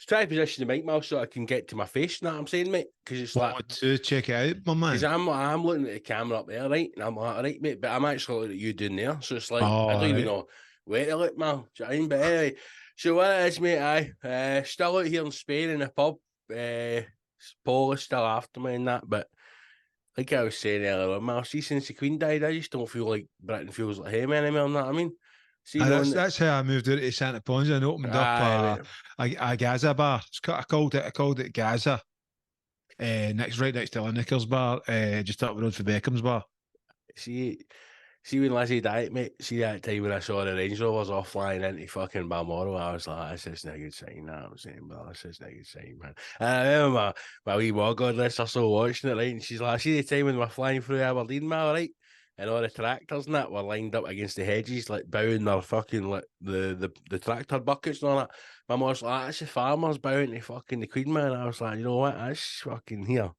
try to position the mic mouse so I can get to my face. You know what I'm saying, mate? Because it's like, Want to check it out, my man? because I'm looking at the camera up there, right? And I'm like, all right, mate, but I'm actually looking at you down there. So it's like, I don't even know where to look, man. Do you know what I mean? But anyway, so what it is, mate, still out here in Spain in a pub. Paul is still after me and that, but like I was saying earlier, man, see, since the Queen died, I just don't feel like Britain feels like him anymore, you know what I mean? See, that's how I moved out to Santa Ponsa and opened up a Gaza bar. I called it Gaza. Right next to Lineker's bar, just up the road for Beckham's bar. See when Lizzie died, mate, see that time when I saw the Range Rovers off flying into fucking Balmoral, I was like, this isn't a good sign, that I'm saying, but this isn't a good sign, man. And I remember my wee godless are still watching it, right? And she's like, see the time when we're flying through Aberdeen, man, right? And all the tractors and that were lined up against the hedges, like bowing their fucking, like, the tractor buckets and all that. My mum was like, that's the farmers bowing to fucking the Queen, man. I was like, you know what, that's fucking here.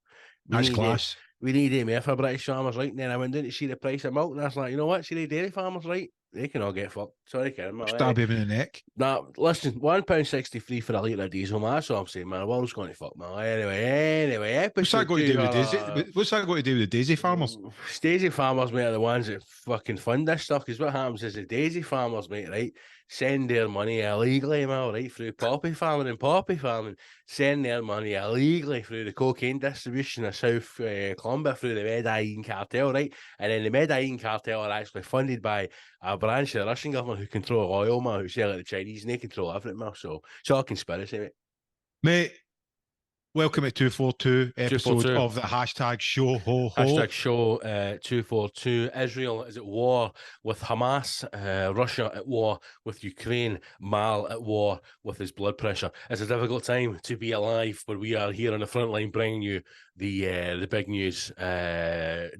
That's class. We need more for British farmers, right? And then I went down to see the price of milk, and I was like, you know what? See the dairy farmers, right? They can all get fucked. Sorry, Karen. Stab him in the neck. Nah, listen, £1.63 for a litre of diesel, man. That's all I'm saying, man. The world's going to fuck, man. Anyway, what's that got to do with Daisy? What's that got to do with the Daisy farmers? Daisy farmers, mate, are the ones that fucking fund this stuff. Because what happens is the Daisy farmers, mate, right, send their money illegally, man, right, through poppy farming, send their money illegally through the cocaine distribution of South Colombia through the Medellin cartel, right? And then the Medellin cartel are actually funded by a branch of the Russian government who control oil, man, who sell it to the Chinese, and they control everything, man. So it's all conspiracy, mate. Mate, welcome to 242 episode 242. Of the hashtag show ho ho. Hashtag show 242. Israel is at war with Hamas. Russia at war with Ukraine. Mal at war with his blood pressure. It's a difficult time to be alive, but we are here on the front line bringing you the big news.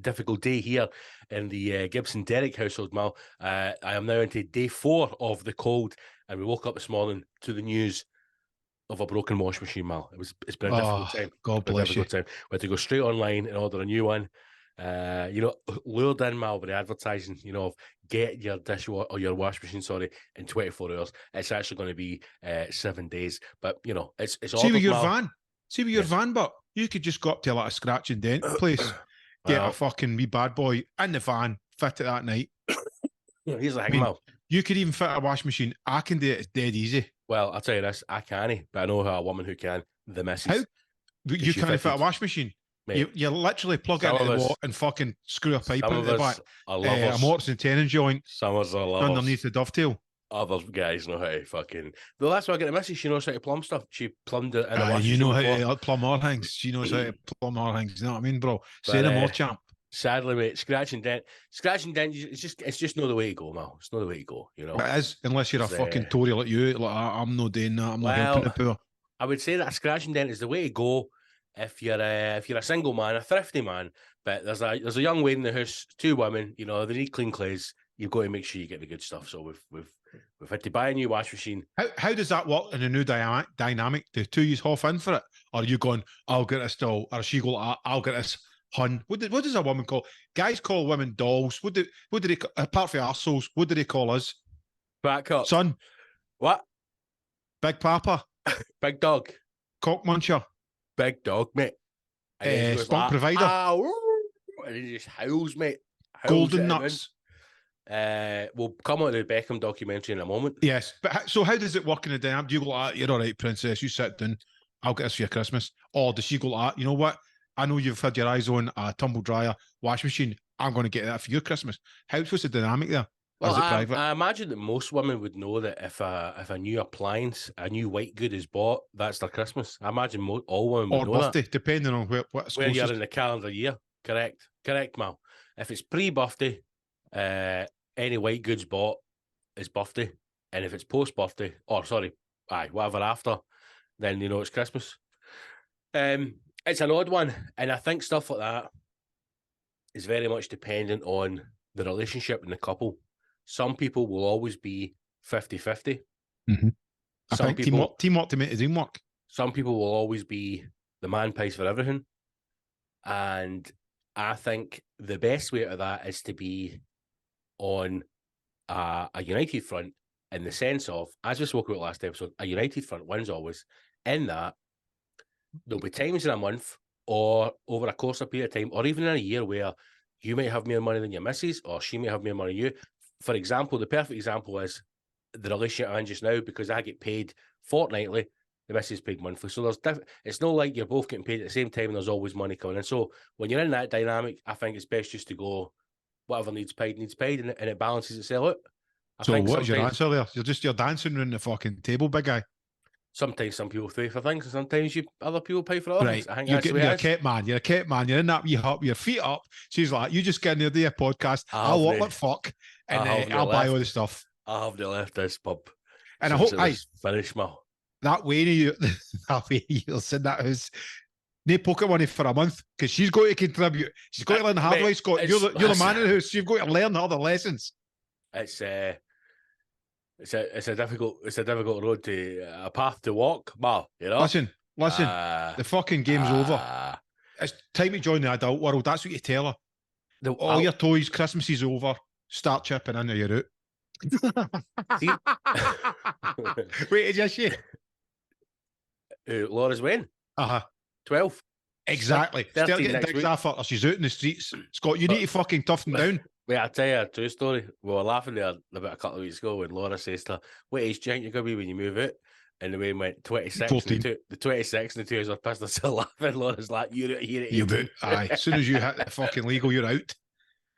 Difficult day here in the Gibson Derrick household, Mal. I am now into day 4 of the cold, and we woke up this morning to the news of a broken wash machine, Mal. It's been a difficult time. God bless you. We had to go straight online and order a new one. Lured in, Mal, with the advertising, of get your dishwasher or your wash machine, in 24 hours. It's actually going to be 7 days. But it's see with your van. See with your van, but you could just go up to like a scratch and dent place, get a fucking wee bad boy in the van, fit it that night. Here's the thing, Mal. You could even fit a wash machine. I can do it. It's dead easy. Well, I'll tell you this, I can't, but I know a woman who can, the missus. How? You can't fit a wash machine? Mate, you literally plug it into the wall and fucking screw a pipe into the back. A mortise and tenon joint. Some of us are lovers. Underneath the dovetail. Other guys know how to fucking... Well, that's why I get the missus. She knows how to plumb stuff. She plumbed it in a wash You know how to plumb all things. She knows how to plumb all things. You know what I mean, bro? Say no more, champ. Sadly, mate, scratch and dent. It's just not the way to go, now. It's not the way to go, It is, unless you're a fucking Tory like you. Like, I'm not doing that. I'm not helping the poor. I would say that a scratch and dent is the way to go if you're a single man, a thrifty man. But there's a young lady in the house, 2 women. They need clean clothes. You've got to make sure you get the good stuff. So we've had to buy a new wash machine. How does that work in a new dynamic? Do 2 use half in for it, or are you going? I'll get this still, or she go? I'll get this. Hun, what does a woman call? Guys call women dolls. What do they, apart from arseholes, what do they call us? Back up. Son. What? Big Papa. Big dog. Cock muncher. Big dog, mate. Spunk provider. And he just howls, mate. Golden nuts. We'll come on to the Beckham documentary in a moment. Yes, but so how does it work in the dynamic? Do you go like, you're all right, princess, you sit down, I'll get this for your Christmas? Or does she go like, you know what? I know you've had your eyes on a tumble dryer, wash machine. I'm going to get that for your Christmas. What's the dynamic there? Well, I imagine that most women would know that if a new appliance, a new white good is bought, that's their Christmas. I imagine all women would know birthday, that. Depending on where you're in the calendar year. Correct, Mal. If it's pre-birthday, any white goods bought is birthday, and if it's post-birthday, whatever after, then it's Christmas. It's an odd one, and I think stuff like that is very much dependent on the relationship and the couple. Some people will always be 50-50. Mm-hmm. I think teamwork to make the dream work. Some people will always be the man pays for everything. And I think the best way out of that is to be on a united front, in the sense of, as we spoke about last episode, a united front wins always. in that there'll be times in a month or over a course of a period of time, or even in a year where you might have more money than your missus, or she may have more money than you. For example, the perfect example is the relationship I'm in just now, because I get paid fortnightly, the missus paid monthly. So it's not like you're both getting paid at the same time and there's always money coming in. So when you're in that dynamic, I think it's best just to go, whatever needs paid, and it balances itself out. So what is your answer there? You're dancing around the fucking table, big guy. Sometimes some people pay for things, and sometimes other people pay for other things. I think that's the way you're a kept man. You're a kept man. You're in that wee hut with your feet up. She's like, you just get in there, do a podcast. I'll walk like fuck, and I'll buy all the stuff. I haven't left this pub. And I hope finish my that way you'll send that house. No pocket money for a month because she's got to contribute. She's got to learn the hard way, Scott. You're the man in the house. So you've got to learn the other lessons. It's a difficult road to a path to walk. Well, you know. Listen. The fucking game's over. It's time to join the adult world. That's what you tell her. All your toys, Christmas is over. Start chipping into your route. Wait, did you see? Laura's when? 12. Exactly. Start getting digs off her. She's out in the streets. Scott, you need to fucking toughen down. Wait, I'll tell you a true story. We were laughing there about a couple of weeks ago when Laura says to her, what age do you think you're going to be when you move out? And the way went 26. 14. The 26 and the 2 years are pissed. They're still laughing. Laura's like, you're out here at 18. You're out. Aye. As soon as you hit the fucking legal, you're out.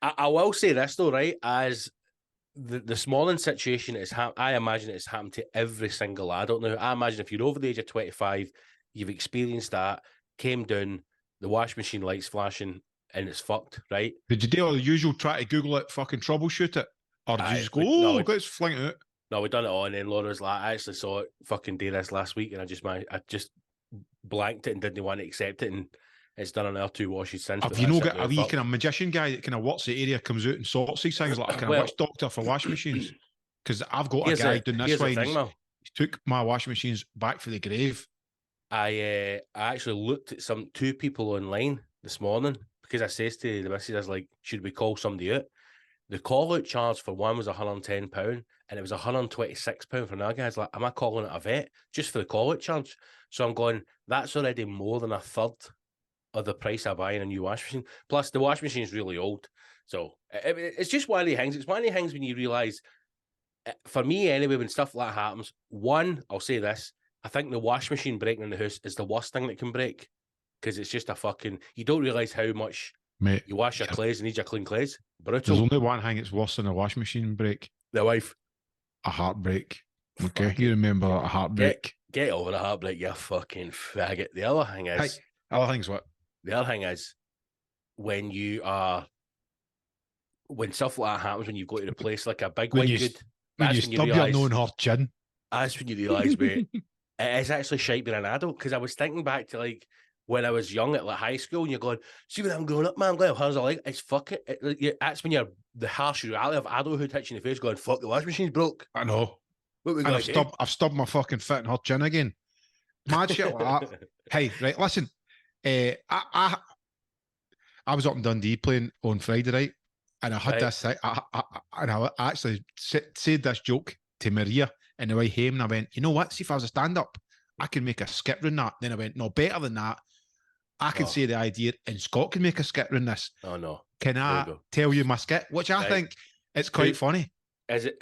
I will say this though, right? As the Smalling situation is, I imagine it's happened to every single adult now. I imagine if you're over the age of 25, you've experienced that, came down, the washing machine lights flashing, and it's fucked, right? Did you do all the usual, try to Google it, fucking troubleshoot it? Or did you just go, let's fling it out? No, we done it all, and then Laura's like, I actually saw it fucking do this last week, and I just blanked it and didn't want to accept it, and it's done another 2 washes since. Have you got a wee kind of magician guy that kind of works the area, comes out and sorts these things, like a kind of witch doctor for washing machines? Because I've got a guy doing this way. He took my washing machines back for the grave. I actually looked at 2 people online this morning because I says to the missus, I was like, should we call somebody out? The call out charge for one was £110 and it was £126 for another guy. I was like, am I calling it a vet just for the call out charge? So I'm going, that's already more than a third of the price I buy in a new washing machine. Plus, the washing machine is really old. So it's just one of the things. It's one of the things when you realise, for me anyway, when stuff like that happens, one, I'll say this, I think the washing machine breaking in the house is the worst thing that can break because it's just a fucking, you don't realise how much you wash your clothes and need your clean clothes. Brutal. There's only one thing that's worse than a washing machine break. The wife. A heartbreak. Okay, you remember a heartbreak. Get over the heartbreak, you fucking faggot. The other thing is... other thing's what? The other thing is, when stuff like that happens, when you go to the place like a big white good... When you stub your known her chin. That's when you realise, mate, it is actually shite being an adult. Because I was thinking back to like when I was young at like high school, and you're going, see when I'm growing up, man, I'm going, how's it like? It's fucking... That's when you're the harsh reality of adulthood hits you in the face, going, fuck, the washing machine's broke. I know. And I've stubbed my fucking foot in her chin again. Mad shit like that. Hey, right, listen. I was up in Dundee playing on Friday, right? And I had this, and I actually said this joke to Maria in the way home, and I went, you know what? See if I was a stand-up, I can make a skit round that. Then I went, no, better than that. I can say the idea, and Scott can make a skit round this. Oh no! Can I tell you my skit? Which I think it's quite funny. Is it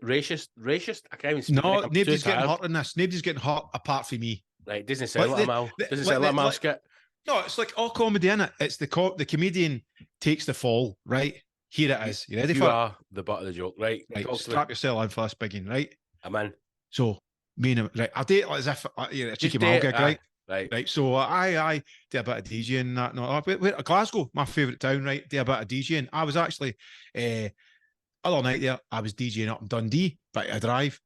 racist? Racist? I can't even speak. No, nobody's getting hurt in this. Nobody's getting hurt apart from me. Right? Doesn't sound like a mal. Doesn't sound like a mal skit. No, it's like all comedy in it. It's the comedian takes the fall. Right, here it is. You ready for it? You are the butt of the joke, right? Right. Strap yourself in for this bigging, right? I'm in. So me and him, right? I'll do it as if you're a cheeky mal gig, right? Right. So I did a bit of DJing that. No, Glasgow, my favourite town, right? Did a bit of DJing. I was actually other night there. I was DJing up in Dundee, but I drive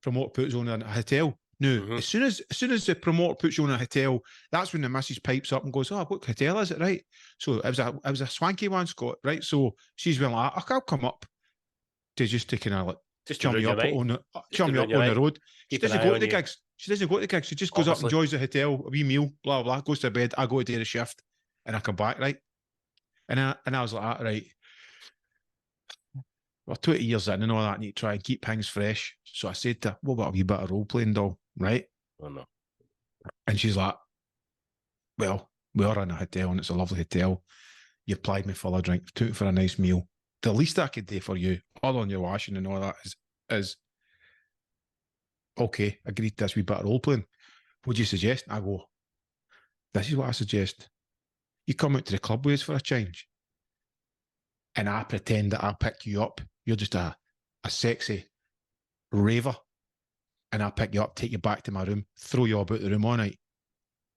from what puts on a hotel. Now, as soon as the promoter puts you on a hotel, that's when the missus pipes up and goes, "Oh, what hotel is it?" Right. So it was a swanky one, Scott. Right. So she's been like, "I'll come up to just to kind of like just chum me up on the road." She doesn't go to the gigs. She doesn't go to the gigs. She just goes up, enjoys the hotel, a wee meal, blah blah, goes to bed. I go to do the shift, and I come back, right. And I was like, right. We're 20 years in and all that, I need to try and keep things fresh. So I said to her, what about a wee bit of role playing, doll? Right? Oh no. And she's like, well, we are in a hotel and it's a lovely hotel. You've plied me full of drink, took me for a nice meal. The least I could do for you, other than your washing and all that, is okay, agreed to this wee bit of role playing. What do you suggest? I go, this is what I suggest. You come out to the club with us for a change. And I pretend that I pick you up. You're just a sexy raver. And I pick you up, take you back to my room, throw you about the room all night.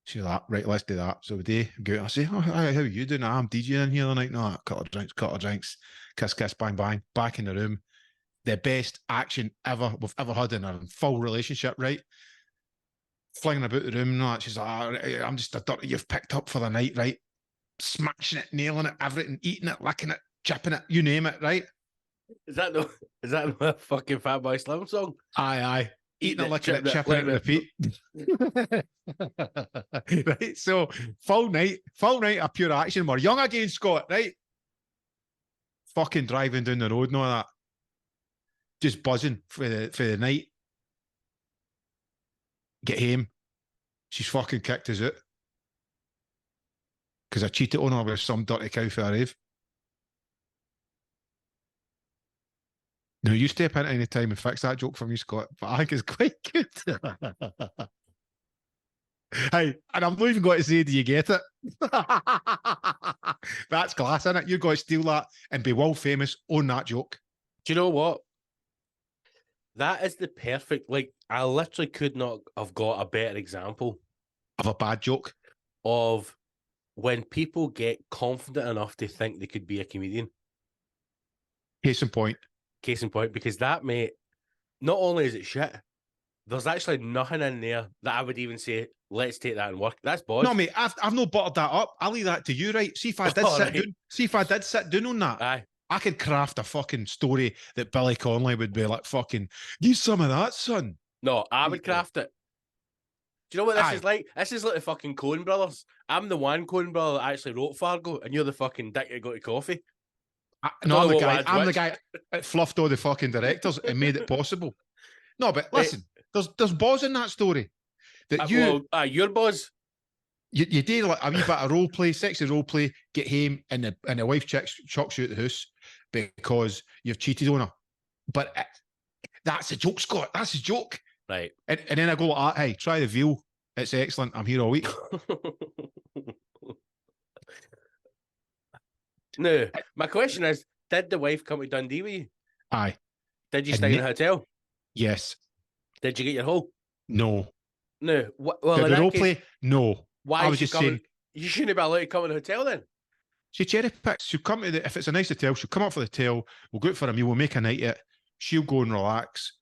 She's like, right, let's do that. So we go out. I say, oh, hi, how are you doing? I'm DJing in here the night. No, couple of drinks, kiss, kiss, bang, bang, back in the room. The best action we've ever had in a full relationship, right? Flinging about the room and all that. She's like, oh, I'm just a dirty you've picked up for the night, right? Smashing it, nailing it, everything, eating it, licking it, chipping it, you name it, right? Is that no fucking Fatboy Slim song? Aye. Eating it, licking it, chipping it, repeat. Right, so full night of pure action. We're young again, Scott, right? Fucking driving down the road and all that. Just buzzing for the night. Get home. She's fucking kicked us out. Because I cheated on her with some dirty cow for a rave. Now, you step in any time and fix that joke for me, Scott, but I think it's quite good. Hey, and I'm not even going to say, do you get it? That's class, isn't it? You've got to steal that and be world famous on that joke. Do you know what? That is the perfect, like, I literally could not have got a better example of a bad joke. Of when people get confident enough to think they could be a comedian. Case in point, because that, mate, not only is it shit, there's actually nothing in there that I would even say, let's take that and work. That's boss. No, mate, I've not buttered that up. I'll leave that to you, right? See if I did sit down on that. Aye. I could craft a fucking story that Billy Connolly would be like, fucking, give some of that, son. No, I would craft it. Do you know what this is like? This is like the fucking Coen brothers. I'm the one Coen brother that actually wrote Fargo, and you're the fucking dick that got to coffee. I'm the guy that fluffed all the fucking directors and made it possible. No, but listen, there's buzz in that story. That your buzz. You did like a wee bit of role play, sexy role play, get home and the wife chucks you out the house because you've cheated on her. But that's a joke, Scott. That's a joke. Right. And then I go like, hey, try the veal. It's excellent. I'm here all week. No, my question is, did the wife come to Dundee with you? Aye. Did you stay in a hotel? Yes. Did you get your hole? No. No. Well, did the role play? No. Why? I was just saying. You shouldn't be allowed to come to the hotel then. She cherry picks. She'll come to if it's a nice hotel, she'll come up for the hotel. We'll go out for a meal. We'll make a night of it. She'll go and relax.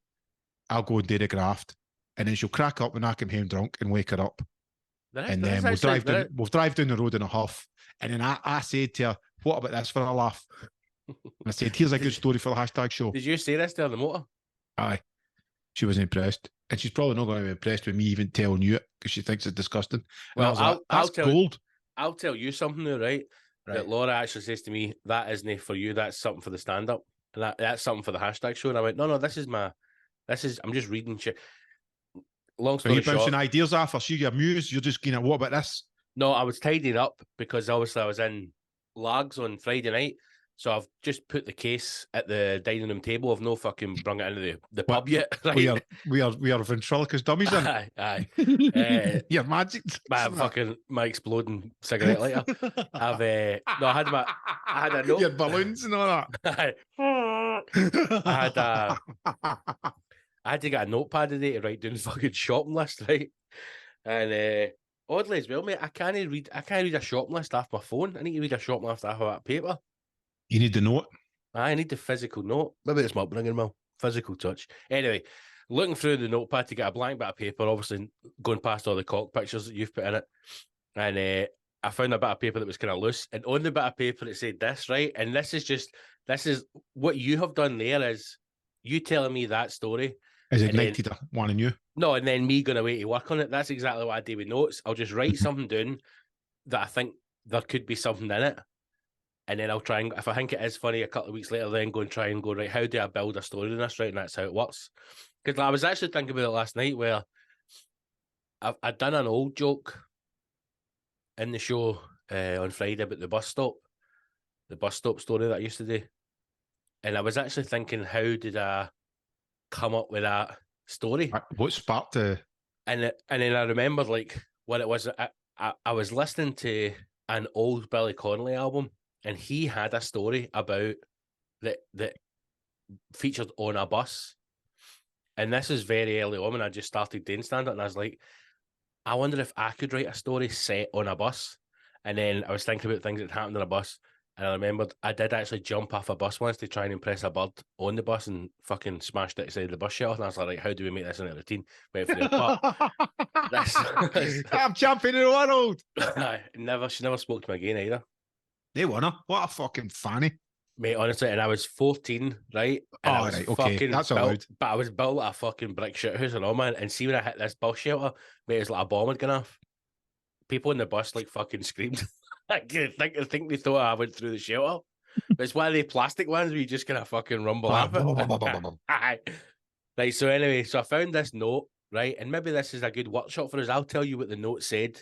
I'll go and do the graft. And then she'll crack up when I come home drunk and wake her up. And then we'll drive down the road in a huff. And then I said to her, what about this for a laugh? And I said, here's a good story for the hashtag show. Did you say this to her on the motor? Aye. She was impressed. And she's probably not going to be impressed with me even telling you it because she thinks it's disgusting. And well, that's gold. I'll tell you something now, right? That Laura actually says to me, that isn't for you, that's something for the stand-up. And that's something for the hashtag show. And I went, no, I'm just reading shit. Long story short. Are you bouncing ideas off? Or see your muse? You're just going, what about this? No, I was tidying up because obviously I was in Lags on Friday night. So I've just put the case at the dining room table. I've no fucking brung it into the pub yet. Right? We are ventriloquist dummies then. Aye. You're magic. My exploding cigarette lighter. I had a note. Your balloons and all that. I had to get a notepad today to write down the fucking shopping list, right? And oddly as well, mate, I can't read a shopping list off my phone. I need to read a shopping list off of that paper. You need the note? I need the physical note. Maybe it's my upbringing, Mel. Physical touch. Anyway, looking through the notepad to get a blank bit of paper, obviously going past all the cock pictures that you've put in it. And I found a bit of paper that was kind of loose. And on the bit of paper, it said this, right? And this is what you have done there is you telling me that story. Is ignited one in you? No, and then me going away to work on it. That's exactly what I do with notes. I'll just write something down that I think there could be something in it. And then I'll try and, if I think it is funny, a couple of weeks later, then right, how do I build a story in this, right? And that's how it works. Because I was actually thinking about it last night where I done an old joke in the show on Friday about the bus stop story that I used to do, and I was actually thinking, how did I come up with that story? What sparked the? And then I remembered like what it was. I was listening to an old Billy Connolly album, and he had a story about that featured on a bus. And this is very early on when I just started doing stand-up, and I was like, I wonder if I could write a story set on a bus. And then I was thinking about things that happened on a bus, and I remembered I did actually jump off a bus once to try and impress a bird on the bus and fucking smashed it outside the bus shelter. And I was like, how do we make this in a routine? Wait for the I'm champion of the world. She never spoke to me again either. They won her. What a fucking fanny. Mate, honestly, and I was 14, right? And I was right, okay, that's allowed. But I was built like a fucking brick shit house and all, man. And see when I hit this bus shelter, mate, it was like a bomb had gone off. People in the bus like fucking screamed. I think they thought I went through the shelter. But it's one of the plastic ones where you just kind of fucking rumble up it. Right, so anyway, so I found this note, right? And maybe this is a good workshop for us. I'll tell you what the note said.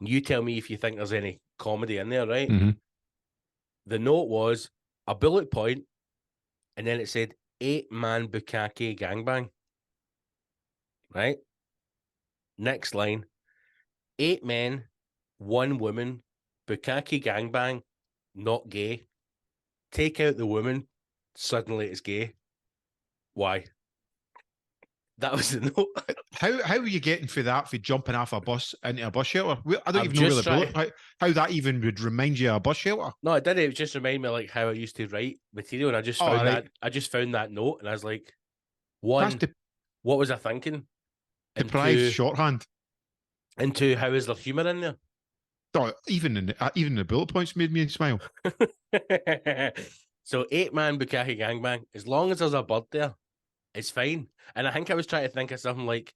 You tell me if you think there's any comedy in there, right? Mm-hmm. The note was a bullet point, and then it said 8-man bukkake gangbang. Right? Next line, 8 men, 1 woman, bukkake gangbang, not gay. Take out the woman, suddenly it's gay. Why? That was the note. How are you getting for that for jumping off a bus into a bus shelter? I don't even know where the bullet, how that even would remind you of a bus shelter. No, it didn't. It just reminded me like how I used to write material, and I just found that. I just found that note, and I was like, one, what was I thinking? Deprived shorthand. And 2, how is there humour in there? Oh, even the bullet points made me smile. So 8-man bukkake gangbang. As long as there's a bird there, it's fine. And I think I was trying to think of something like,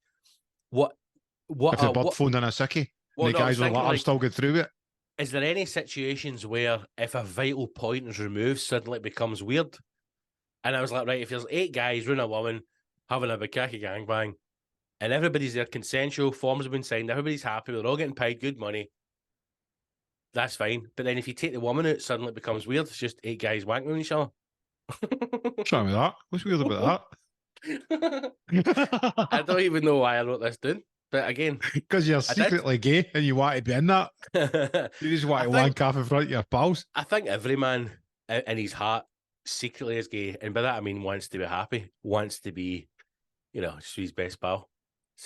what if the bird phoned in a sickie, and the guys were like, I'm still going through it. Is there any situations where if a vital point is removed, suddenly it becomes weird? And I was like, right, if there's 8 guys round a woman having a bukkake gangbang, and everybody's there, consensual, forms have been signed, everybody's happy, they're all getting paid good money, that's fine. But then if you take the woman out, suddenly it becomes weird. It's just 8 guys wanking on each other. What's wrong with that? What's weird about that? I don't even know why I wrote this down. But again, because you're secretly gay and you want to be in that. You just want to wank off in front of your pals. I think every man in his heart secretly is gay. And by that I mean wants to be happy, wants to be, just his best pal.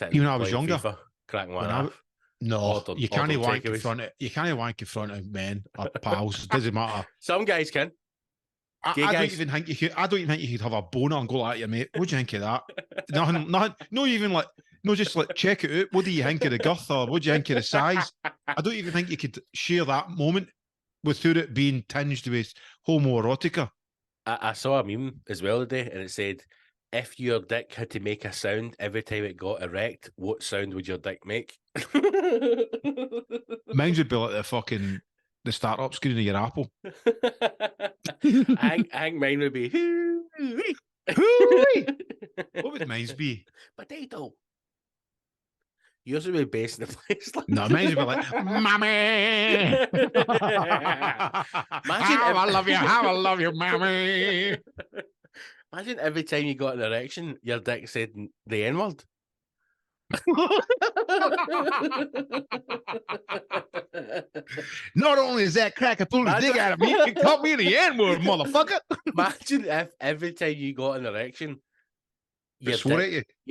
Even when I was younger, FIFA, cracking one off. No, you can't wank in front of men or pals. It doesn't matter. Some guys can. I don't even think you could have a boner and go like your mate. What do you think of that? Nothing. No, even like just like check it out. What do you think of the girth or what do you think of the size? I don't even think you could share that moment without it being tinged with homoerotica. I saw a meme as well today, and it said, if your dick had to make a sound every time it got erect, what sound would your dick make? Mine would be like the startup screen of your Apple. I think mine would be hoo-wee. What would mine be? Potato. Yours would be based in a place like no, mine would be like mommy. I love you, mommy. Imagine every time you got an erection, your dick said the N-word. Not only is that cracker pull his dick out of me, he called me the N-word, motherfucker. Imagine if every time you got an erection, your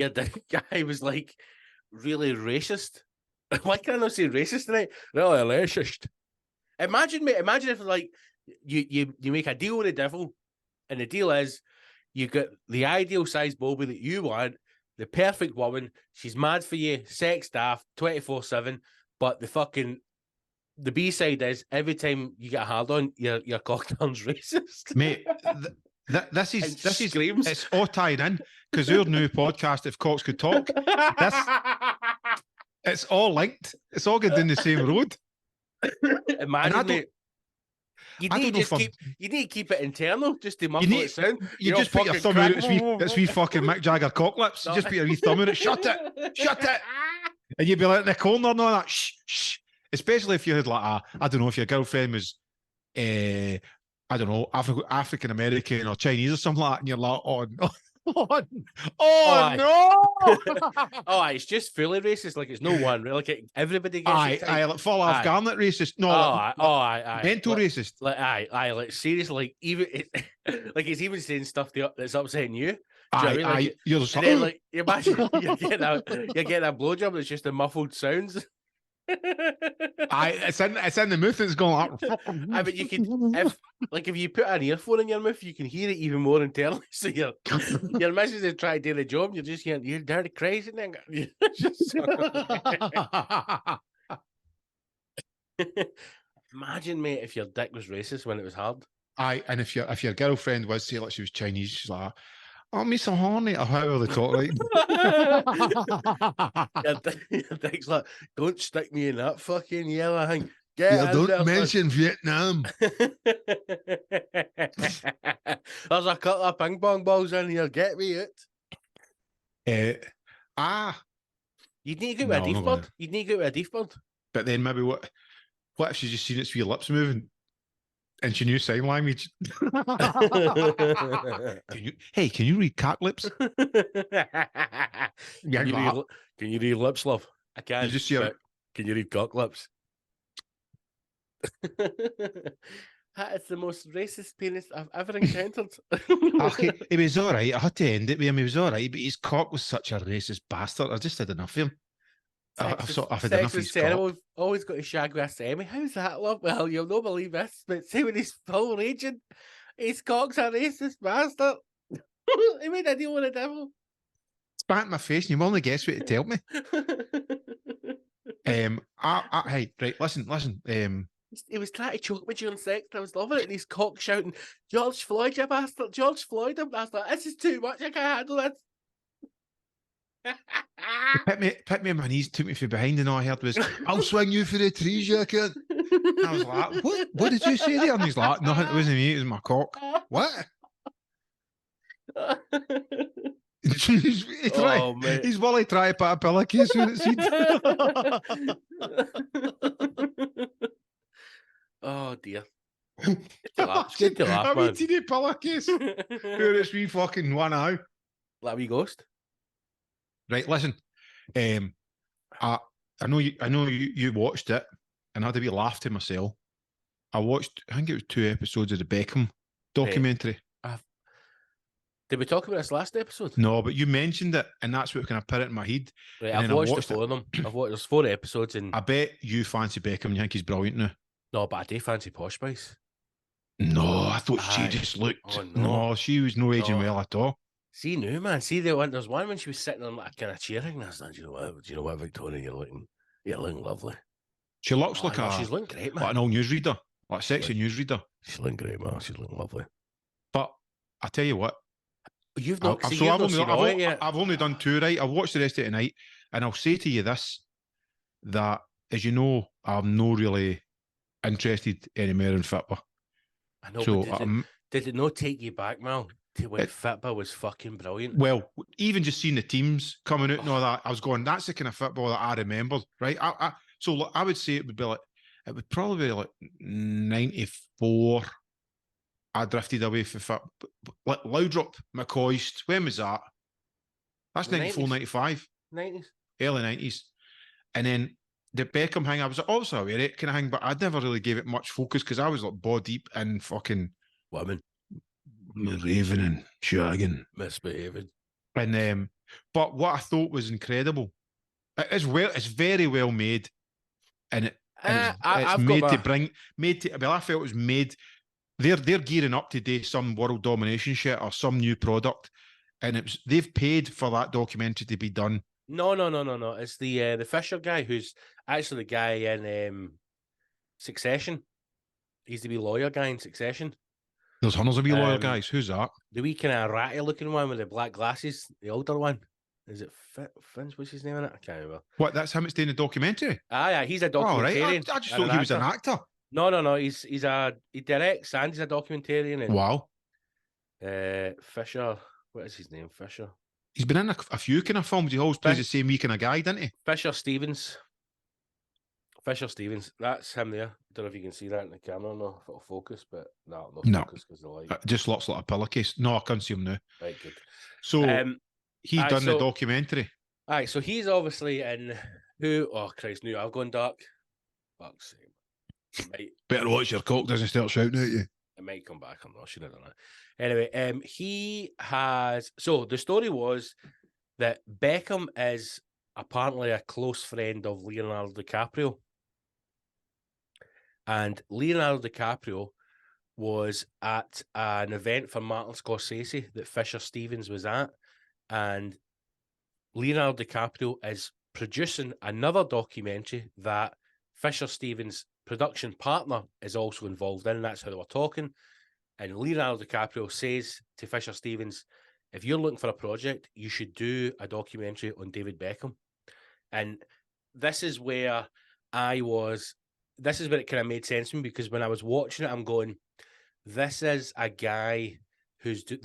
dick guy was like really racist. Why can't I not say racist tonight? Really racist. Imagine if like you make a deal with the devil, and the deal is you get the ideal size Bobby that you want, the perfect woman. She's mad for you, sex daft, 24/7. But the B-side is every time you get a hard on, your cock turns racist, mate. This is screams. It's all tied in because our new podcast, If Cocks Could Talk, it's all linked. It's all going down the same road. Imagine, mate. You need to keep it internal just to muffle it sound. You just put your thumb out. It's wee fucking Mick Jagger cock lips. No. Just put your wee thumb out. Shut it. And you'd be like in the corner and all that, shh, shh. Especially if you had like I don't know, if your girlfriend was, I don't know, African American or Chinese or something like that, and you're like, oh no, oh no. It's just fully racist. Like it's no one. Like everybody gets it. Aye, like full Afghan racist. No, mental like, racist. Like seriously, like even like it's even saying stuff that's upsetting you. Do you know what I mean? Like, you're just and then like you imagine you're getting a blowjob that's just the muffled sounds. it's in the mouth. It's going like. But you could if you put an earphone in your mouth, you can hear it even more internally. So your missus is trying to do the job, and you're just hearing you're dirty crazy. Then imagine, mate, if your dick was racist when it was hard. And if your girlfriend was, say, like she was Chinese, she's like, "Oh, me so horny," or however they talk, like. Your dick's like, don't stick me in that fucking yellow thing. Don't mention Vietnam. There's a couple of ping pong balls in here. Get me it. You'd need to go with a deep bird. You'd need to go with a deep bird. But then maybe what if she's just seen its wee lips moving and she knew sign language? Can you read cock lips? Can you read lips, love? I can. You just see can you read cock lips? That is the most racist penis I've ever encountered. He was all right. I had to end it with him. He was all right, but his cock was such a racist bastard. I just had enough of him. I've had enough of his terrible. cock. We've always got to shag with a semi. How's that, love? Well, you'll not believe this, but say when he's full raging, his cock's a racist bastard. He made a deal with the devil. Spat in my face, and you only guess what to tell me. Hey, right, listen. He was trying to choke me during sex. I was loving it, and his cock shouting, "George Floyd, you bastard! George Floyd!" And I was like, "This is too much. I can't handle this." He picked me on my knees, took me from behind, and all I heard was, "I'll swing you for the trees, you kid." I was like, "What did you say there?" And he's like, "Nothing. It wasn't me. It was my cock." What? He's Wally trying to put a pillowcase on its head. Oh dear. Good to laugh, man. A wee teeny pillowcase. Where it's wee fucking one eye. Like a wee ghost. Right, listen. I know you watched it, and I had a wee laugh to myself. I think it was 2 episodes of the Beckham documentary. Did we talk about this last episode? No, but you mentioned it, and that's what kind of put it in my head. Right, I've watched the 4 of them. There's 4 episodes, and I bet you fancy Beckham. You think he's brilliant now. No, but I do fancy Posh Spice. No, I thought she just looked. Oh, no, she was no aging well at all. See, no, man. See, there's one when she was sitting on like a kind of chair, and I was like, do you know what, Victoria, you're looking lovely. She looks she's looking great, man. Like an old newsreader, like a sexy newsreader. She's looking great, man. She's looking lovely. But I tell you what, I've only done 2, right? I've watched the rest of it tonight, and I'll say to you this: that, as you know, I'm not really interested anymore in football. I know, but did it not take you back, Mal, to when football was fucking brilliant? Well, even just seeing the teams coming out and all that, I was going, that's the kind of football that I remembered, right? So I would say it would probably be like 94. I drifted away from football. Like Loudrop, McCoist, when was that? That's 94, 95. 90s. Early 90s. And then the Beckham thing, I was also aware of it kind of thing, but I never really gave it much focus because I was like ball deep in fucking women, raving and shagging, misbehaving. And but what I thought was incredible, it's very well made, and it's made to. Well, I felt it was made. They're gearing up to do some world domination shit or some new product, and they've paid for that documentary to be done. No. It's the Fisher guy who's actually the guy in Succession. He's the wee lawyer guy in Succession. There's hundreds of wee lawyer guys. Who's that? The wee kind of ratty looking one with the black glasses. The older one. Is it Finch? What's his name in it? I can't remember. What? That's him that's doing the documentary? Yeah, he's a documentarian. Oh, right. I just thought he was an actor. No. He directs and he's a documentarian. And, wow. Fisher. What is his name? Fisher. He's been in a few kind of films. He always plays the same wee kind of guy, doesn't he? Fisher Stevens. That's him there. Don't know if you can see that in the camera or not, if it'll focus, but no focus because the light. It just looks like a pillowcase. No, I can't see him now. Right, good. So he done the documentary. Aye, so he's obviously in who? Oh Christ, no, I've gone dark. Fuck's sake. Better watch your cock doesn't start shouting at you. It might come back. I'm not sure. I don't know. Anyway, he has. So the story was that Beckham is apparently a close friend of Leonardo DiCaprio, and Leonardo DiCaprio was at an event for Martin Scorsese that Fisher Stevens was at, and Leonardo DiCaprio is producing another documentary that Fisher Stevens' production partner is also involved in. That's how they were talking. And Leonardo DiCaprio says to Fisher Stevens, if you're looking for a project, you should do a documentary on David Beckham. And this is where it kind of made sense to me, because when I was watching it, I'm going, this is a guy who's doing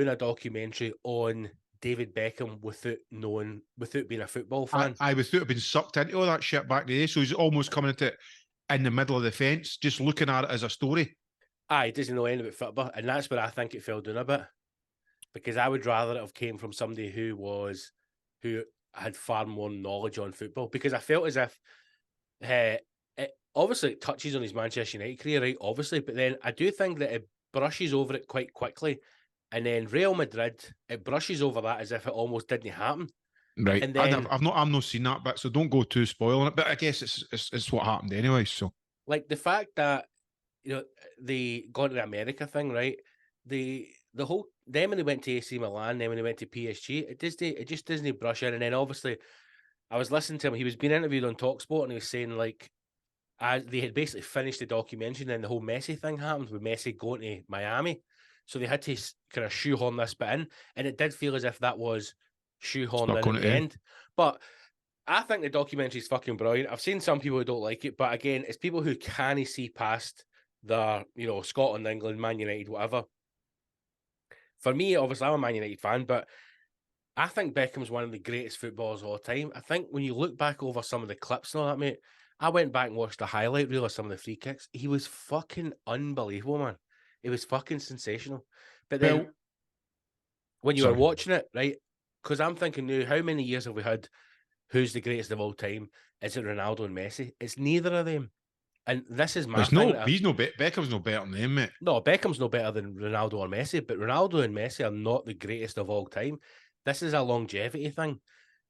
a documentary on David Beckham without being a football fan. Without have been sucked into all that shit back in the day. So he's almost coming into it in the middle of the fence, just looking at it as a story. He doesn't know anything about football, and that's where I think it fell down a bit. Because I would rather it have came from somebody who had far more knowledge on football. Because I felt as if obviously it touches on his Manchester United career, right? Obviously, but then I do think that it brushes over it quite quickly. And then Real Madrid, it brushes over that as if it almost didn't happen. Right. And then, I've not seen that bit, so don't go too spoiling it. But I guess it's what happened anyway. So, like the fact that they gone to the America thing, right? The whole then when they went to AC Milan, then when they went to PSG, it just doesn't brush in. And then obviously, I was listening to him. He was being interviewed on Talksport, and he was saying like, they had basically finished the documentary, and then the whole Messi thing happened with Messi going to Miami. So they had to kind of shoehorn this bit in, and it did feel as if that was shoehorned in at the end. But I think the documentary is fucking brilliant. I've seen some people who don't like it, but again, it's people who can't see past their, Scotland, England, Man United, whatever. For me, obviously, I'm a Man United fan, but I think Beckham's one of the greatest footballers of all time. I think when you look back over some of the clips and all that, mate, I went back and watched the highlight reel of some of the free kicks. He was fucking unbelievable, man. It was fucking sensational. But then when you were watching it, right, because I'm thinking now, how many years have we had who's the greatest of all time? Is it Ronaldo and Messi? It's neither of them. And this is my thing. Beckham's no better than them, mate. No, Beckham's no better than Ronaldo or Messi, but Ronaldo and Messi are not the greatest of all time. This is a longevity thing.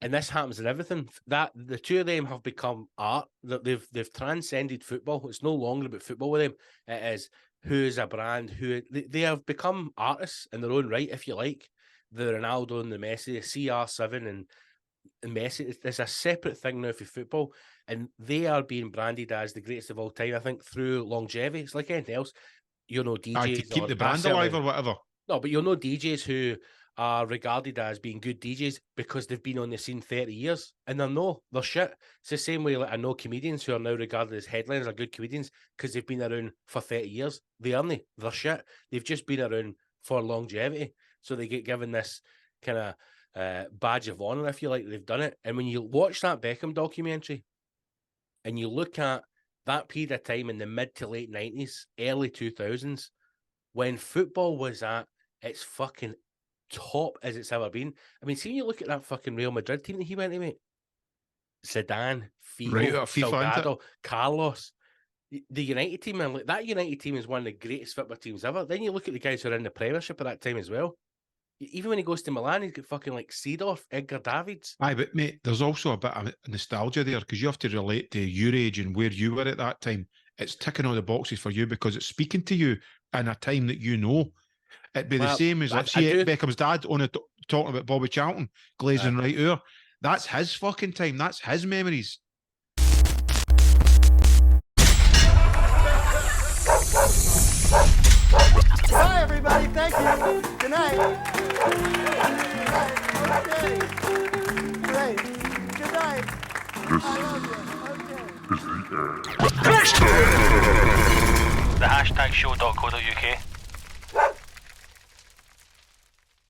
And this happens in everything. That the two of them have become art. They've transcended football. It's no longer about football with them. It is who is a brand, they have become artists in their own right, if you like. The Ronaldo and the Messi, the CR7 and Messi, it's a separate thing now for football, and they are being branded as the greatest of all time, I think, through longevity. It's like anything else. DJs to keep the brand alive or whatever. No, but DJs who are regarded as being good DJs because they've been on the scene 30 years, and they're shit. It's the same way like I know comedians who are now regarded as headliners are good comedians because they've been around for 30 years. They're shit. They've just been around for longevity, so they get given this kind of badge of honor, if you like. They've done it. And when you watch that Beckham documentary and you look at that period of time in the mid to late 90s, early 2000s, when football was at its fucking top as it's ever been. I mean, see when you look at that fucking Real Madrid team that he went to, mate. Zidane, Figo, Salgado, Carlos. The United team, man, like that United team is one of the greatest football teams ever. Then you look at the guys who are in the Premiership at that time as well. Even when he goes to Milan, he's got fucking like Seedorf, Edgar Davids. Aye, but mate, there's also a bit of nostalgia there because you have to relate to your age and where you were at that time. It's ticking all the boxes for you because it's speaking to you in a time that you know. It'd be the same as Beckham's dad talking about Bobby Charlton glazing right here. That's his fucking time. That's his memories. Bye, everybody. Thank you. Good night. Okay. Great. Good night. I love you. Okay. The HashTag show.co.uk